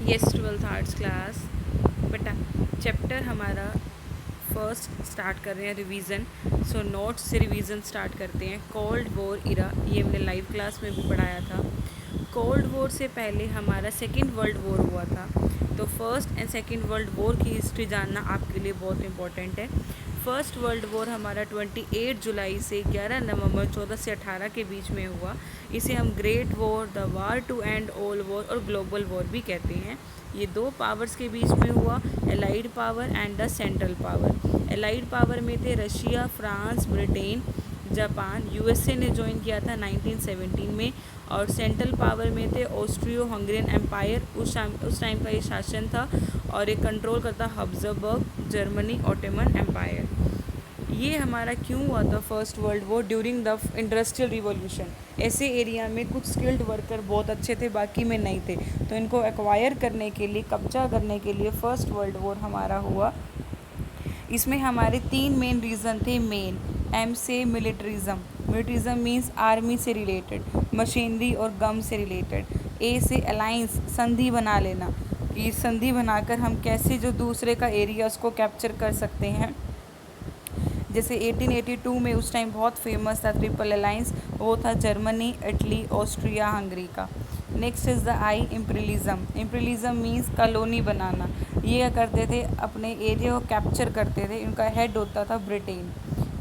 Yes 12th arts class बेटा। Chapter हमारा first start कर रहे हैं रिवीजन। सो नोट्स से रिवीजन स्टार्ट करते हैं। कोल्ड वॉर इरा, ये हमने लाइव क्लास में भी पढ़ाया था। कोल्ड वॉर से पहले हमारा सेकेंड वर्ल्ड वॉर हुआ था। तो first and second world war की हिस्ट्री जानना आपके लिए बहुत इंपॉर्टेंट है। फर्स्ट वर्ल्ड वॉर हमारा 28 जुलाई से 11 नवंबर 14 से 18 के बीच में हुआ। इसे हम great war, the war to end all war और ग्लोबल वॉर भी कहते हैं। ये दो पावर्स के बीच में हुआ, allied power and the central power. Allied power में थे Russia, France, Britain, Japan. USA ने ज्वाइन किया था 1917 में। और सेंट्रल पावर में थे ऑस्ट्रियो हंगेरियन एम्पायर, उस टाइम का ये शासन था और ये कंट्रोल करता हब्सबर्ग, जर्मनी, ऑटोमन एम्पायर। ये हमारा क्यों हुआ था first world war? During the industrial revolution. ऐसे एरिया में कुछ स्किल्ड वर्कर बहुत अच्छे थे, बाकी में नहीं थे, तो इनको एक्वायर करने के लिए, कब्जा करने के लिए फर्स्ट वर्ल्ड वॉर हमारा हुआ। इसमें हमारे 3 मेन रीज़न थे। मेन एम से मिलिट्रिज्म। मिलिट्रिज्म मीन्स आर्मी से रिलेटेड, मशीनरी और गम से रिलेटेड। ए से अलाइंस, संधि बना लेना, कि संधि बनाकर हम कैसे जो दूसरे का एरिया उसको कैप्चर कर सकते हैं। जैसे 1882 में उस टाइम बहुत फेमस था ट्रिपल अलाइंस, वो था जर्मनी, इटली, ऑस्ट्रिया, हंगरी का। Next is the I, imperialism. Imperialism means colony बनाना। ये क्या करते थे? अपने एरिया को कैप्चर करते थे। इनका हेड होता था ब्रिटेन।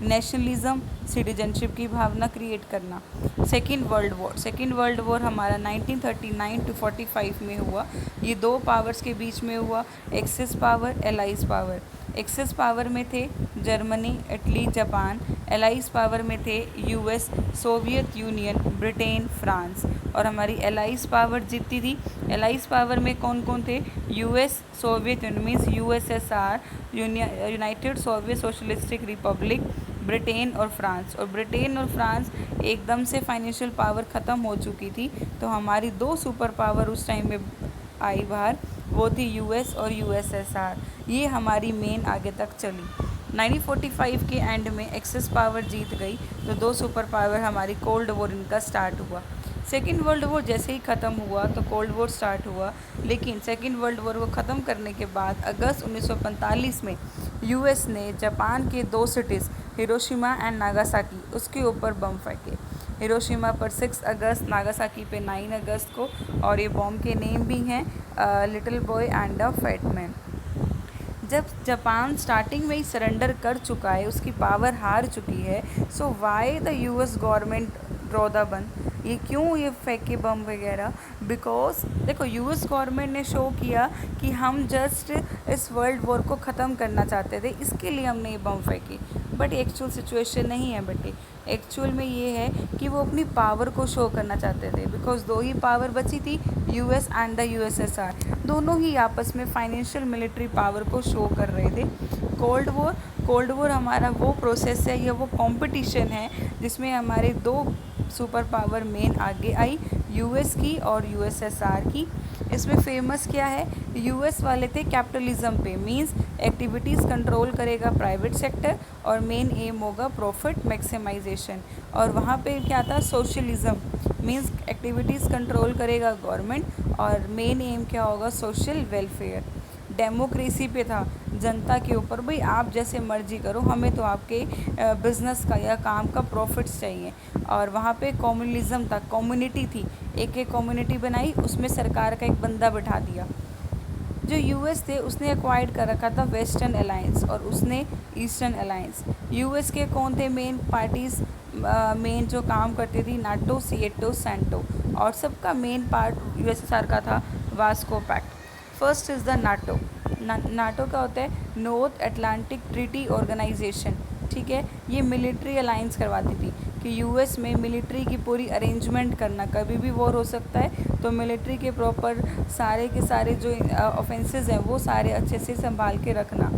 नेशनलिज्म, सिटीजनशिप की भावना क्रिएट करना। Second world war. Second world war हमारा 1939 to 45 में हुआ। ये दो पावर्स के बीच में हुआ, axis power, allies power. Axis power में थे Germany, Italy, Japan. Allies power में थे US, Soviet union, Britain, France. और हमारी एलाइज पावर जीतती थी। एलाइज पावर में कौन कौन थे? US, Soviet union means USSR, United Soviet socialistic Republic, Britain और फ्रांस। और ब्रिटेन और फ्रांस एकदम से फाइनेंशियल पावर ख़त्म हो चुकी थी, तो हमारी दो सुपर पावर उस टाइम में आई बाहर, वो थी यूएस और यूएसएसआर। ये हमारी मेन आगे तक चली। 1945 के एंड में एक्सेस पावर जीत गई, तो दो सुपर पावर हमारी कोल्ड वॉर इनका स्टार्ट हुआ। सेकेंड वर्ल्ड वॉर जैसे ही ख़त्म हुआ तो कोल्ड वॉर स्टार्ट हुआ। लेकिन सेकेंड वर्ल्ड वॉर को ख़त्म करने के बाद अगस्त 1945 में यूएस ने जापान के 2 सिटीज़ हिरोशिमा एंड नागासाकी, उसके ऊपर बम फेंके। हिरोशिमा पर 6 अगस्त, नागासाकी पे 9 अगस्त को। और ये बॉम्ब के नेम भी हैं little boy and the fat man. जब जापान स्टार्टिंग में ही सरेंडर कर चुका है, उसकी पावर हार चुकी है, so why the US government drop the bomb? ये क्यों ये फेंके बम वगैरह? बिकॉज देखो, यूएस गवर्नमेंट ने शो किया कि हम जस्ट इस वर्ल्ड वॉर को ख़त्म करना चाहते थे, इसके लिए हमने ये बम फेंकी। बट एक्चुअल सिचुएशन नहीं है बेटे। एक्चुअल में ये है कि वो अपनी पावर को शो करना चाहते थे, बिकॉज दो ही पावर बची थी, यूएस एंड द यूएसएसआर। दोनों ही आपस में फाइनेंशियल मिलिट्री पावर को शो कर रहे थे। कोल्ड वॉर हमारा वो प्रोसेस है या वो कंपटीशन है जिसमें हमारे दो सुपर पावर मेन आगे आई, यूएस की और यूएसएसआर की। इसमें फेमस क्या है? यूएस वाले थे कैपिटलिज्म पे, मींस एक्टिविटीज़ कंट्रोल करेगा प्राइवेट सेक्टर और मेन एम होगा प्रॉफिट मैक्सिमाइजेशन। और वहाँ पे क्या था? सोशलिज्म, मींस एक्टिविटीज़ कंट्रोल करेगा गवर्नमेंट और मेन एम क्या होगा? Social welfare. डेमोक्रेसी पे था, जनता के ऊपर, भाई आप जैसे मर्जी करो, हमें तो आपके बिजनेस का या काम का प्रॉफिट्स चाहिए। और वहाँ पे कम्युनलिज्म था, कम्युनिटी थी, एक एक कम्युनिटी बनाई, उसमें सरकार का एक बंदा बिठा दिया। जो यूएस थे उसने एक्वायर्ड कर रखा था वेस्टर्न अलायंस और उसने ईस्टर्न अलायंस। यूएस के कौन थे मेन पार्टीज़? मेन जो काम करती थी, नाटो, सीएटो, सैंटो। और सबका मेन पार्ट यूएसएसआर का था वास्को pact. First is the NATO. NATO का होता है नॉर्थ अटलांटिक ट्रीटी ऑर्गेनाइजेशन, ठीक है। ये मिलिट्री अलायंस करवाती थी कि यूएस में मिलिट्री की पूरी अरेंजमेंट करना, कभी भी वॉर हो सकता है, तो मिलिट्री के प्रॉपर सारे के सारे जो ऑफेंसेस हैं वो सारे अच्छे से संभाल के रखना।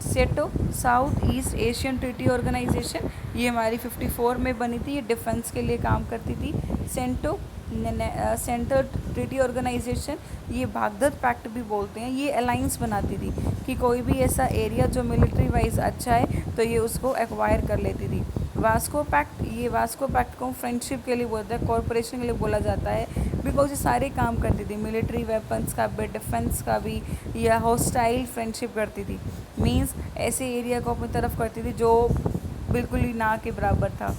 SEATO, South East Asian Treaty Organisation, ये हमारी 54 में बनी थी, ये डिफेंस के लिए काम करती थी। सेंटो, सेंटर ट्रीटी ऑर्गेनाइजेशन, ये बागदाद पैक्ट भी बोलते हैं, ये अलाइंस बनाती थी कि कोई भी ऐसा एरिया जो मिलिट्री वाइज अच्छा है तो ये उसको एक्वायर कर लेती थी। वास्को पैक्ट, ये वास्को पैक्ट को फ्रेंडशिप के लिए बोलता है, कॉरपोरेशन के लिए बोला जाता है। बिकॉज ये सारे काम करती थी, मिलिट्री वेपन्स का भी, डिफेंस का भी, या हॉस्टाइल फ्रेंडशिप करती थी। मीन्स ऐसे एरिया को अपनी तरफ करती थी जो बिल्कुल ही ना के बराबर था।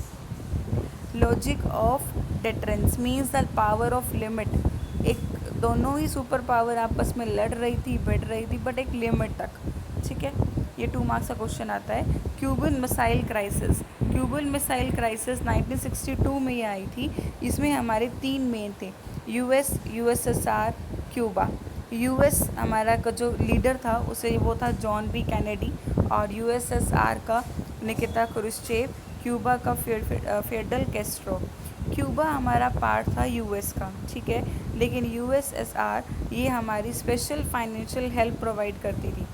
Logic of deterrence means the power of limit. एक दोनों ही सुपर पावर आपस में लड़ रही थी, भिड़ रही थी, बट एक लिमिट तक। ठीक है, ये 2 मार्क्स का क्वेश्चन आता है। Cuban missile crisis, Cuban missile crisis 1962 में ये आई थी। इसमें हमारे 3 मेन थे, यूएस, यूएसएसआर, क्यूबा। यूएस हमारा का जो लीडर था उसे वो था जॉन बी कैनेडी, और यूएसएसआर का निकिता क्रुश्चेव, क्यूबा का फेडरल कैस्ट्रो। क्यूबा हमारा पार्ट था यूएस का, ठीक है, लेकिन यूएसएसआर ये हमारी स्पेशल फाइनेंशियल हेल्प प्रोवाइड करती थी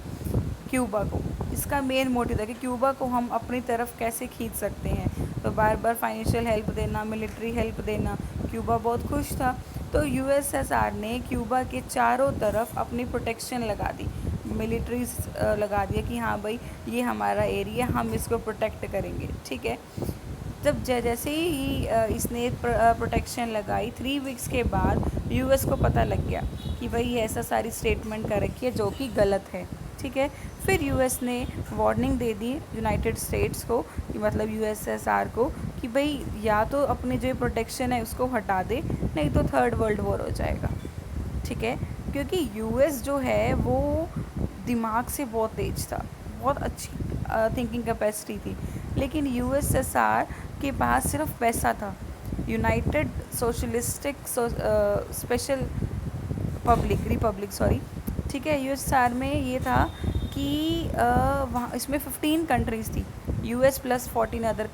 क्यूबा को। इसका मेन मोटिव था कि क्यूबा को हम अपनी तरफ कैसे खींच सकते हैं, तो बार बार फाइनेंशियल हेल्प देना, मिलिट्री हेल्प देना। क्यूबा बहुत खुश था, तो यूएसएसआर ने क्यूबा के चारों तरफ अपनी प्रोटेक्शन लगा दी, मिलिट्रीज लगा दिया कि हाँ भाई ये हमारा एरिया, हम इसको प्रोटेक्ट करेंगे। ठीक है, जब जैसे ही इसने प्रोटेक्शन लगाई, 3 वीक्स के बाद यूएस को पता लग गया कि भाई ये ऐसा सारी स्टेटमेंट कर रखी है जो कि गलत है। ठीक है, फिर यूएस ने वार्निंग दे दी यूनाइटेड स्टेट्स को, मतलब यूएसएसआर को, कि भाई या तो अपनी जो प्रोटेक्शन है उसको हटा दे, नहीं तो थर्ड वर्ल्ड वॉर हो जाएगा। ठीक है, क्योंकि यूएस जो है वो दिमाग से बहुत तेज था, बहुत अच्छी थिंकिंग कैपेसिटी थी, लेकिन यूएसएसआर के पास सिर्फ पैसा था। United socialistic special Republic sorry. ठीक है, यूएसएसआर में ये था कि वहाँ इसमें 15 कंट्रीज़ थी, US plus 14 other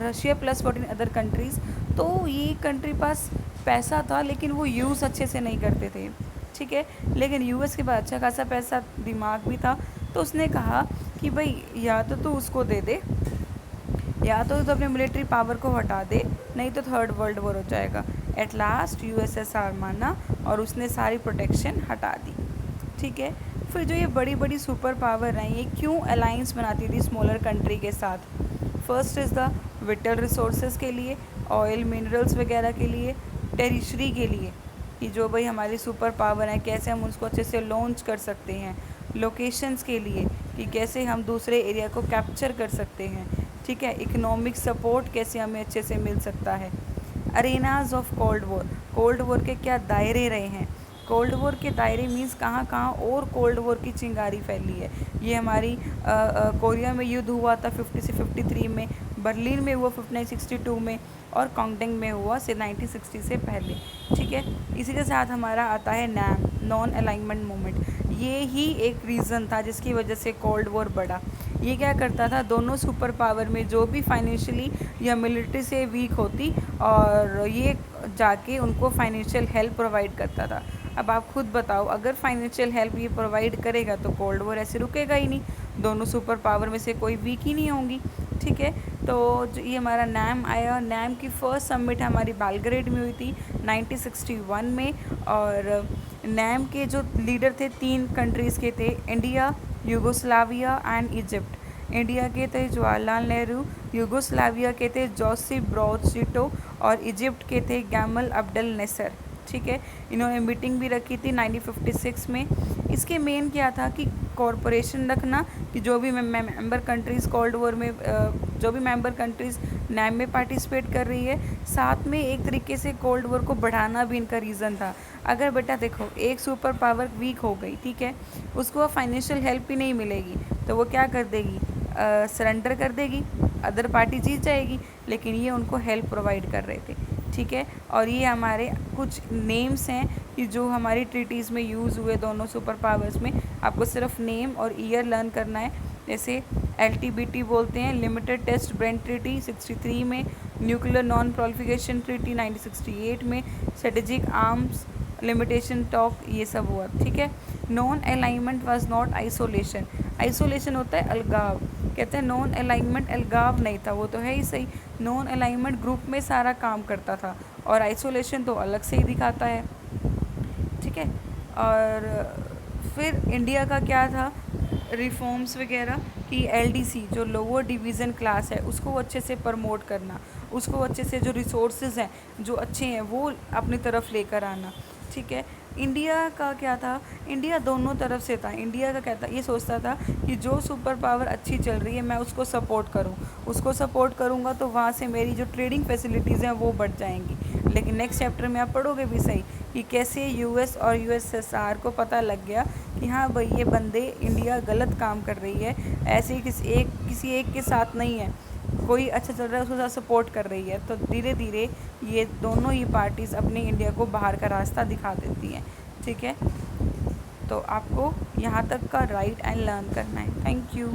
Russia plus 14 other countries. तो ये कंट्री पास पैसा था लेकिन वो यूज़ अच्छे से नहीं करते थे। ठीक है, लेकिन यूएस के पास अच्छा खासा पैसा, दिमाग भी था, तो उसने कहा कि भाई या तो तू उसको दे दे, या तो अपने मिलिट्री पावर को हटा दे, नहीं तो थर्ड वर्ल्ड वॉर हो जाएगा। एट लास्ट यूएसएसआर माना और उसने सारी प्रोटेक्शन हटा दी। ठीक है, फिर जो ये बड़ी बड़ी सुपर पावर हैं, ये क्यों अलाइंस बनाती थी स्मॉलर कंट्री के साथ? First is the whittle resources के लिए, ऑयल मिनरल्स वगैरह के लिए, टेरिशरी के लिए, कि जो भाई हमारी सुपर पावर है कैसे हम उसको अच्छे से लॉन्च कर सकते हैं, लोकेशंस के लिए कि कैसे हम दूसरे एरिया को कैप्चर कर सकते हैं। ठीक है, इकोनॉमिक सपोर्ट कैसे हमें अच्छे से मिल सकता है। Arenas of cold war, cold war के क्या दायरे रहे हैं? कोल्ड वॉर के दायरे मीन्स कहाँ कहाँ और कोल्ड वॉर की चिंगारी फैली है। ये हमारी कोरिया में युद्ध हुआ था 50 से 53 में, बर्लिन में हुआ 1962 में, और कांगडिंग में हुआ से 1960 से पहले। ठीक है, इसी के साथ हमारा आता है नैम, नॉन अलाइनमेंट मूवमेंट। ये ही एक रीज़न था जिसकी वजह से कोल्ड वॉर बढ़ा। ये क्या करता था, दोनों सुपर पावर में जो भी फाइनेंशियली या मिलिट्री से वीक होती, और ये जाके उनको फाइनेंशियल हेल्प प्रोवाइड करता था। अब आप खुद बताओ, अगर फाइनेंशियल हेल्प ये प्रोवाइड करेगा तो कोल्ड वॉर ऐसे रुकेगा ही नहीं, दोनों सुपर पावर में से कोई वीक ही नहीं होंगी। ठीक है, तो जो ये हमारा नैम आया, नैम की फ़र्स्ट समिट हमारी बेलग्रेड में हुई थी 1961 में, और नैम के जो लीडर थे 3 कंट्रीज़ के थे, India, Yugoslavia and Egypt. India के थे जवाहरलाल नेहरू, यूगोस्लाविया के थे जोसेफ ब्रोज टिटो, और इजिप्ट के थे गैमल अब्देल नसर। ठीक है, इन्होंने मीटिंग भी रखी थी 1956 में। इसके मेन क्या था कि कॉरपोरेशन रखना, कि जो भी मेंबर कंट्रीज़ कोल्ड वॉर में जो भी मेंबर कंट्रीज़ नैम में पार्टिसिपेट कर रही है, साथ में एक तरीके से कोल्ड वॉर को बढ़ाना भी इनका रीज़न था। अगर बेटा देखो, एक सुपर पावर वीक हो गई, ठीक है, उसको फाइनेंशियल हेल्प ही नहीं मिलेगी, तो वो क्या कर देगी, सरेंडर कर देगी, अदर पार्टी जीत जाएगी, लेकिन ये उनको हेल्प प्रोवाइड कर रहे थे। ठीक है, और ये हमारे कुछ नेम्स हैं कि जो हमारी ट्रीटीज़ में यूज़ हुए दोनों सुपर पावर्स में। आपको सिर्फ नेम और ईयर लर्न करना है। जैसे LTBT बोलते हैं, लिमिटेड टेस्ट ब्रेन ट्रीटी 63 में, न्यूक्लियर नॉन प्रोलिफरेशन ट्रीटी 1968 में, स्ट्रेटेजिक आर्म्स लिमिटेशन टॉक, ये सब हुआ। ठीक है, non alignment was not isolation. Isolation होता है अलगाव, कहते हैं नॉन अलाइनमेंट अलगाव नहीं था, वो तो है ही सही। नॉन अलाइनमेंट ग्रुप में सारा काम करता था, और आइसोलेशन तो अलग से ही दिखाता है। ठीक है, और फिर इंडिया का क्या था, रिफॉर्म्स वगैरह, कि LDC जो लोअर डिवीज़न क्लास है उसको अच्छे से प्रमोट करना, उसको अच्छे से जो रिसोर्सेज हैं जो अच्छे हैं वो अपनी तरफ लेकर आना। ठीक है। इंडिया का क्या था, इंडिया दोनों तरफ से था। इंडिया का क्या था, ये सोचता था कि जो सुपर पावर अच्छी चल रही है मैं उसको सपोर्ट करूं, उसको सपोर्ट करूंगा तो वहाँ से मेरी जो ट्रेडिंग फैसिलिटीज़ हैं वो बढ़ जाएंगी। लेकिन नेक्स्ट चैप्टर में आप पढ़ोगे भी सही कि कैसे यूएस और यूएसएसआर को पता लग गया कि हाँ भाई ये बंदे इंडिया गलत काम कर रही है, ऐसे ही किसी एक के साथ नहीं है, कोई अच्छा चल रहा है उसको साथ सपोर्ट कर रही है। तो धीरे धीरे ये दोनों ही पार्टीज़ अपनी इंडिया को बाहर का रास्ता दिखा देती हैं। ठीक है। तो आपको यहाँ तक का राइट एंड लर्न करना है। Thank you.